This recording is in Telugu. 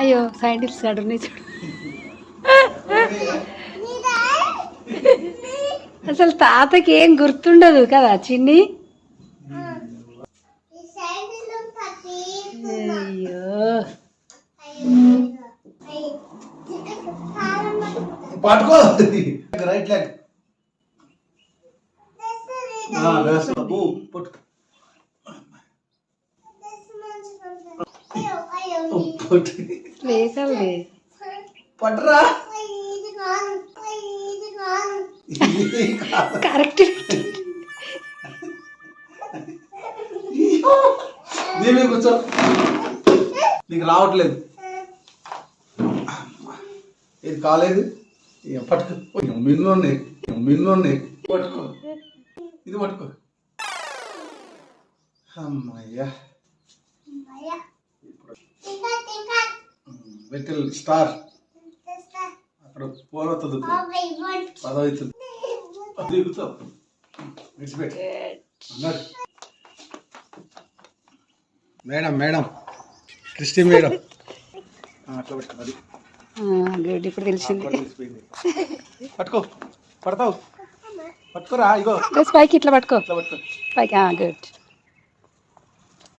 అయ్యో సైంటిస్ట్ అడుగునే చూడు. అసలు తాతకి ఏం గుర్తుండదు కదా చిన్ని. అయ్యో పట్టుకో రైట్ లెగ్ లేకలే పట్టరా కరెక్ట్. దీని కూర్చో, నీకు రావట్లేదు. ఇది కాలేదు. పట్టుకో మిన్ను పట్టుకో, ఇది పట్టుకో. అమ్మయ్యా వెహికల్ స్టార్ అక్కడ పోలవుతుంది, పదవుతుంది. దిగుతావు మేడం మేడం క్రిస్టి మేడం అట్లా పెట్టుకున్నది. గుడ్, ఇప్పుడు తెలిసింది. పట్టుకో, పడతావు, పట్టుకోరా. ఇగో పైకి ఇట్లా పట్టుకో, ఇట్లా పట్టుకో. పైకి. గుడ్.